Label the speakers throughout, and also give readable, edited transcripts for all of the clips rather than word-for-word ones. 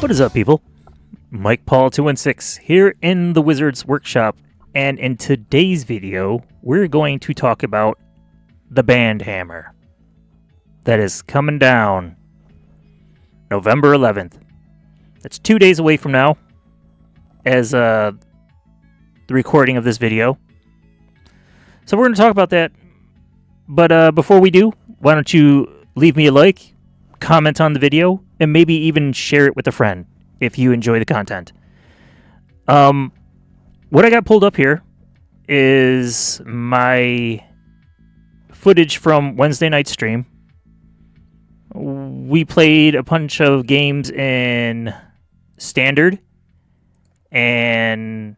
Speaker 1: What is up, people? Mike Paul 216 here in the Wizards Workshop, and in today's video, we're going to talk about the Band Hammer that is coming down November 11th. That's 2 days away from now, as the recording of this video. So we're going to talk about that. But before we do, why don't you leave me a like, comment on the video, and maybe even share it with a friend if you enjoy the content. What I got pulled up here is my footage from Wednesday night stream. We played a bunch of games in Standard and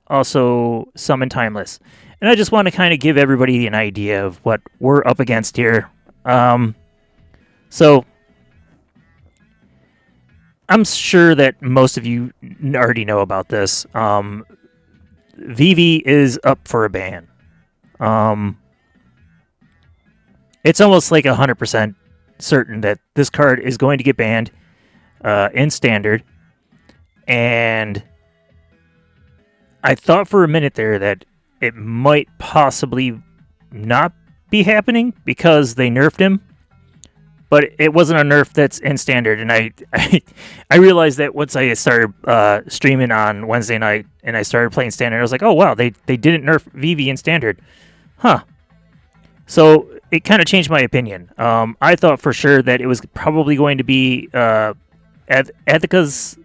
Speaker 1: also some in Timeless. And I just want to kind of give everybody an idea of what we're up against here. So I'm sure that most of you already know about this. Vivi is up for a ban. It's almost like 100% certain that this card is going to get banned in Standard. And I thought for a minute there that it might possibly not be happening because they nerfed him. But it wasn't a nerf that's in Standard, and I realized that once I started streaming on Wednesday night and I started playing Standard, I was like, oh wow, they didn't nerf Vivi in Standard, huh? So it kind of changed my opinion. I thought for sure that it was probably going to be Athika's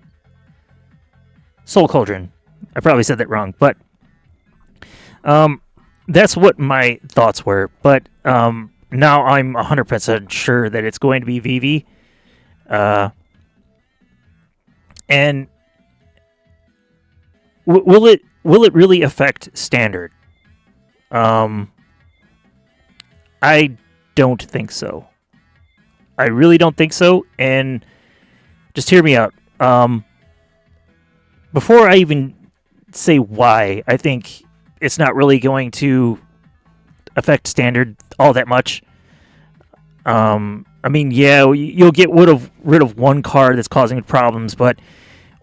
Speaker 1: Soul Cauldron. I probably said that wrong, but that's what my thoughts were. But now I'm 100% sure that it's going to be Vivi. And will it really affect Standard? I don't think so. I really don't think so. And just hear me out. Before I even say why, I think it's not really going to affect Standard all that much. I mean, yeah, you'll get rid of one card that's causing problems, but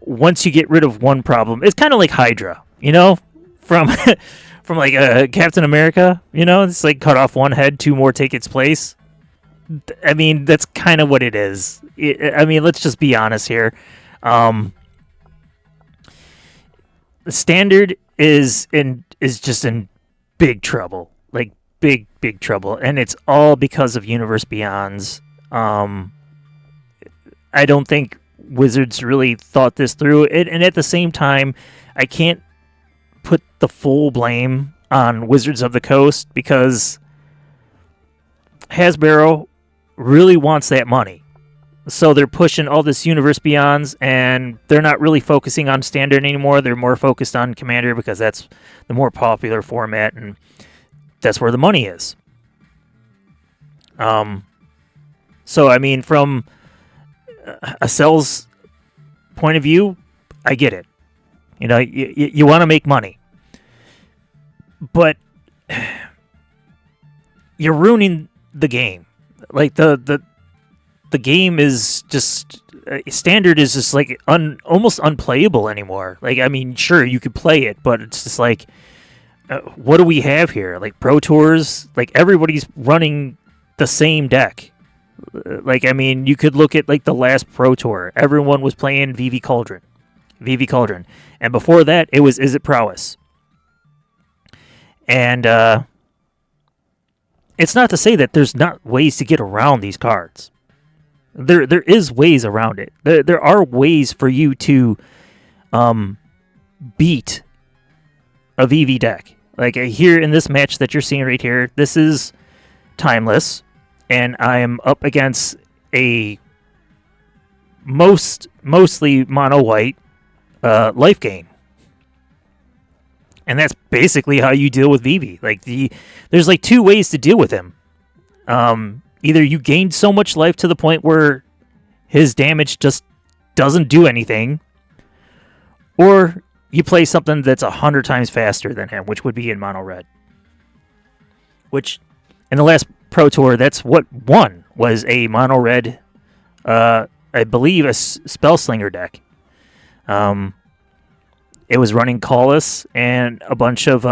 Speaker 1: once you get rid of one problem, it's kind of like Hydra, you know, from from like Captain America, you know, it's like cut off one head, two more take its place. I mean, that's kind of what it is. I mean, let's just be honest here. Standard is just in big trouble, like big trouble, and it's all because of Universe Beyond's. I don't think Wizards really thought this through, and at the same time, I can't put the full blame on Wizards of the Coast because Hasbro really wants that money. So they're pushing all this Universe Beyonds, and they're not really focusing on Standard anymore. They're more focused on Commander because that's the more popular format, and that's where the money is. So, I mean, from a sales point of view, I get it. You know, you want to make money. But you're ruining the game. Like, the game is just... Standard is just, like, almost unplayable anymore. Like, I mean, sure, you could play it, but it's just like... what do we have here? Like Pro Tours, like everybody's running the same deck. Like, I mean, you could look at like the last Pro Tour. Everyone was playing Vivi Cauldron. And before that, it was Izzet Prowess. And it's not to say that there's not ways to get around these cards. There is ways around it. There are ways for you to beat a Vivi deck. Like here in this match that you're seeing right here, this is Timeless, and I am up against a mostly mono white life gain, and that's basically how you deal with Vivi. Like there's like two ways to deal with him. Either you gain so much life to the point where his damage just doesn't do anything, or you play something that's 100 times faster than him, which would be in mono red. Which, in the last Pro Tour, that's what won, was a mono red I believe, a Spellslinger deck. Um, it was running Collis and a bunch of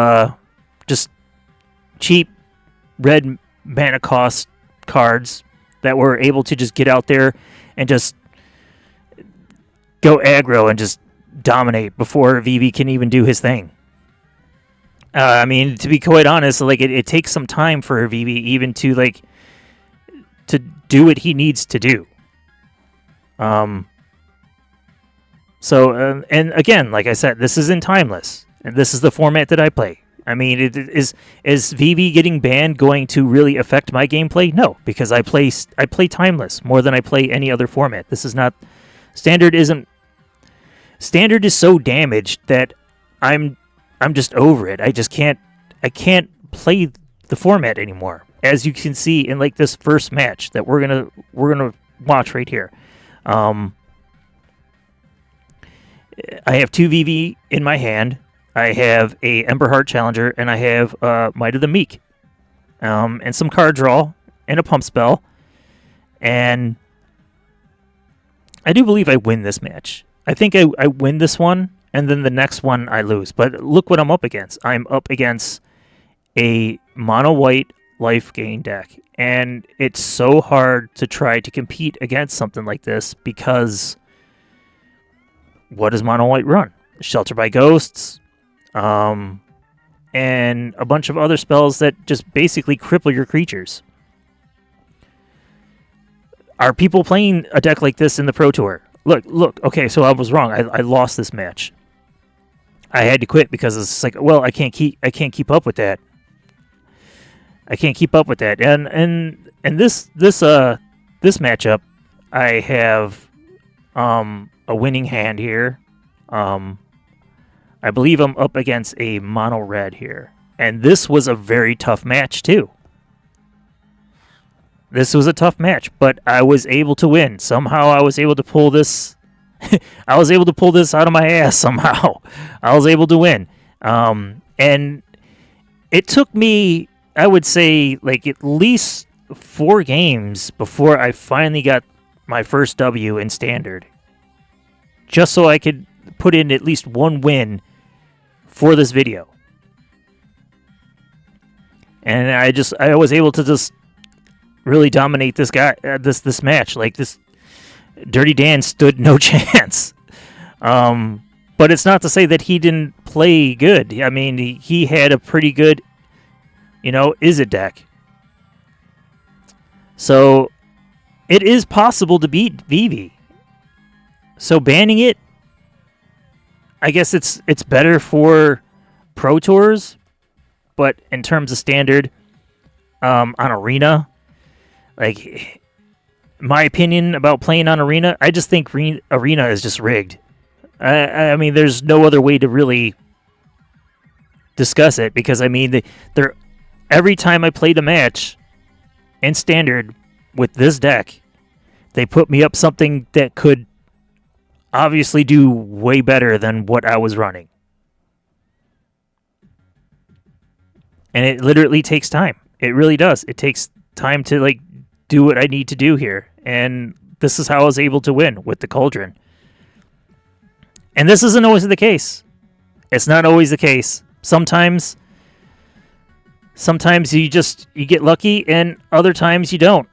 Speaker 1: just cheap red mana cost cards that were able to just get out there and just go aggro and just dominate before Vivi can even do his thing. I mean, to be quite honest, like it takes some time for Vivi even to like to do what he needs to do. So and again, like I said, this is in Timeless, and this is the format that I play. I mean, is Vivi getting banned going to really affect my gameplay? No, because I play Timeless more than I play any other format. This is not Standard. Standard is so damaged that I'm just over it. I can't play the format anymore. As you can see in like this first match that we're gonna watch right here. I have 2 Vivi in my hand. I have a Emberheart Challenger, and I have Might of the Meek, and some card draw, and a pump spell. And I do believe I win this match. I think I win this one, and then the next one I lose. But look what I'm up against. I'm up against a mono-white life gain deck. And it's so hard to try to compete against something like this because what does mono-white run? Shelter by Ghosts, and a bunch of other spells that just basically cripple your creatures. Are people playing a deck like this in the Pro Tour? Look. Okay, so I was wrong. I lost this match. I had to quit because it's like, well, I can't keep up with that. I can't keep up with that. And this matchup, I have a winning hand here. I believe I'm up against a mono red here. And this was a very tough match too. This was a tough match, but I was able to win. Somehow I was able to pull this I was able to pull this out of my ass somehow. I was able to win. And it took me, I would say, like at least 4 games before I finally got my first W in Standard. Just so I could put in at least one win for this video. And I was able to just really dominate this guy, this match. Like this, Dirty Dan stood no chance. But it's not to say that he didn't play good. I mean, he had a pretty good, Izzet deck. So it is possible to beat Vivi. So banning it, I guess it's better for Pro Tours, but in terms of Standard, on Arena, like my opinion about playing on Arena, I just think Arena is just rigged. I mean, there's no other way to really discuss it because I mean, they're every time I played a match in Standard with this deck, they put me up something that could obviously do way better than what I was running. And it literally takes time. It really does. It takes time to like do what I need to do here. And this is how I was able to win with the Cauldron. And this isn't always the case. It's not always the case. Sometimes you get lucky and other times you don't.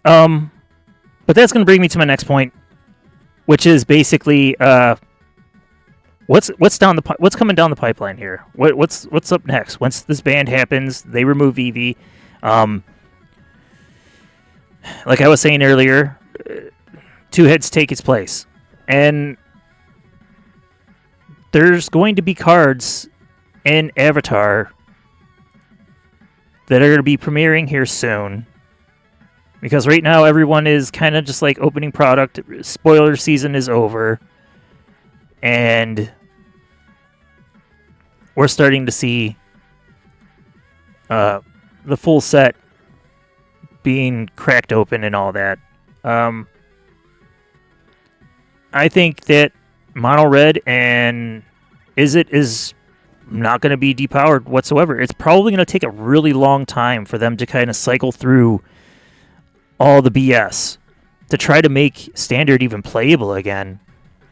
Speaker 1: But that's going to bring me to my next point, which is basically what's coming down the pipeline here. What's up next? Once this ban happens, they remove Vivi. Like I was saying earlier, Two Heads take its place. And there's going to be cards in Avatar that are going to be premiering here soon. Because right now everyone is kind of just like opening product. Spoiler season is over. And we're starting to see the full set being cracked open and all that. I think that Mono Red and Izzet is not going to be depowered whatsoever. It's probably going to take a really long time for them to kind of cycle through all the BS to try to make Standard even playable again.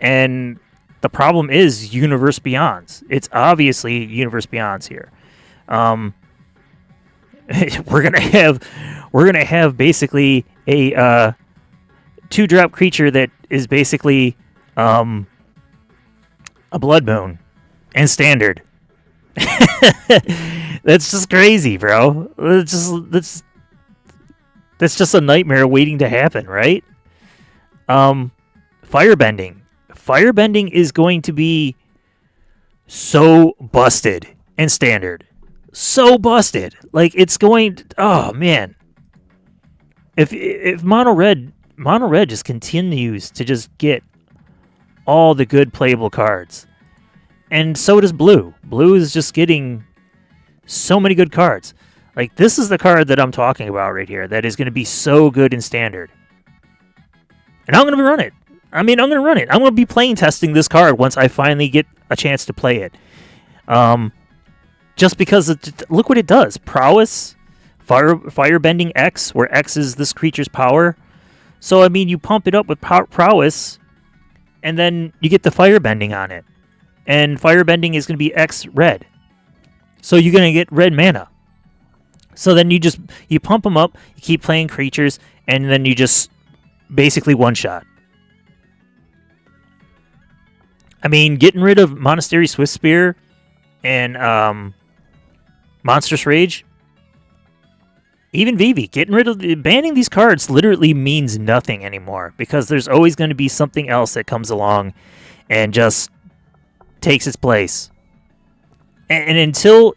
Speaker 1: And the problem is Universe Beyonds. It's obviously Universe Beyonds here. We're gonna have basically a 2-drop creature that is basically a Blood Moon and Standard. That's just crazy, bro. That's just a nightmare waiting to happen, right? Firebending. Firebending is going to be so busted in Standard. So busted. Like, it's going to, oh man. If Mono Red just continues to just get all the good playable cards. And so does Blue. Blue is just getting so many good cards. Like, this is the card that I'm talking about right here that is going to be so good in Standard. And I'm going to run it. I'm going to run it. I'm going to be playing testing this card once I finally get a chance to play it. Just because, look what it does. Prowess, Firebending X, where X is this creature's power. So, I mean, you pump it up with Prowess, and then you get the Firebending on it. And Firebending is going to be X red. So you're going to get red mana. So then you pump them up, you keep playing creatures, and then you just basically one-shot. I mean, getting rid of Monastery Swiftspear and Monstrous Rage, even Vivi, banning these cards literally means nothing anymore because there's always going to be something else that comes along and just takes its place. And until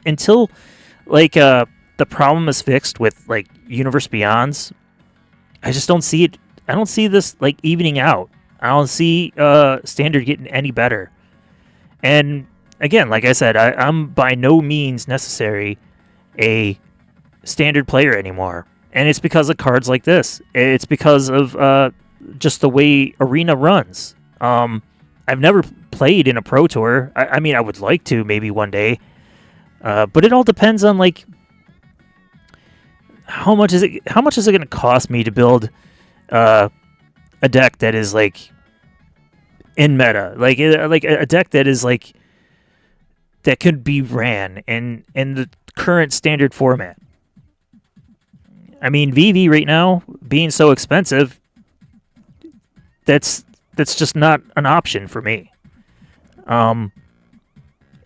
Speaker 1: like the problem is fixed with like Universe Beyonds, I just don't see it. I don't see this like evening out. I don't see Standard getting any better. And again, like I said, I'm by no means necessary a Standard player anymore. And it's because of cards like this. It's because of just the way Arena runs. I've never played in a Pro Tour. I mean, I would like to maybe one day. But it all depends on like how much is it going to cost me to build a deck that is like in meta, like a deck that is like that could be ran in the current Standard format. I mean, VV right now being so expensive, that's just not an option for me.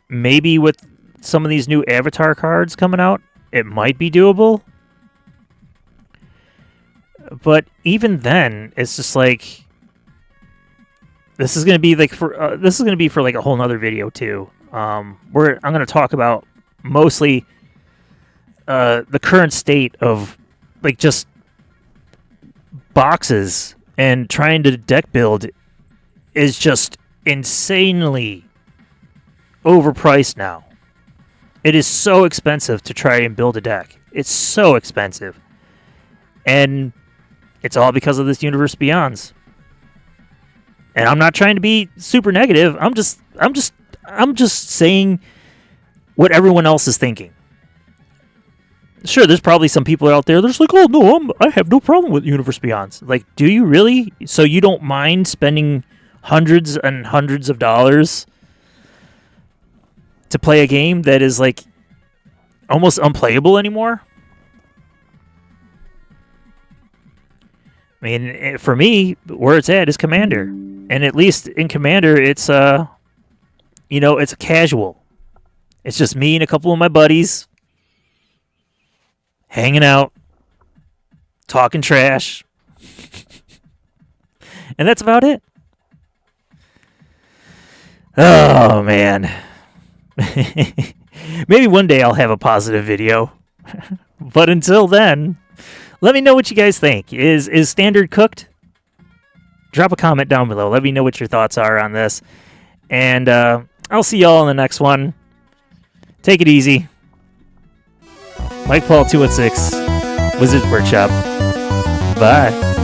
Speaker 1: Maybe with some of these new Avatar cards coming out, it might be doable. But even then, it's just like this is gonna be for like a whole nother video too. I'm gonna talk about mostly the current state of like just boxes and trying to deck build is just insanely overpriced now. It is so expensive to try and build a deck. It's so expensive. And it's all because of this Universe Beyonds. And I'm not trying to be super negative. I'm just saying what everyone else is thinking. Sure, there's probably some people out there that's like, oh no, I have no problem with Universe Beyonds. Like, do you really? So you don't mind spending hundreds and hundreds of dollars to play a game that is like almost unplayable anymore? I mean, for me, where it's at is Commander. And at least in Commander, it's it's casual. It's just me and a couple of my buddies hanging out, talking trash. And that's about it. Oh, man. Maybe one day I'll have a positive video. But until then, let me know what you guys think. Is Standard cooked? Drop a comment down below. Let me know what your thoughts are on this. And I'll see y'all in the next one. Take it easy. Mike Paul 216, Wizards Workshop. Bye.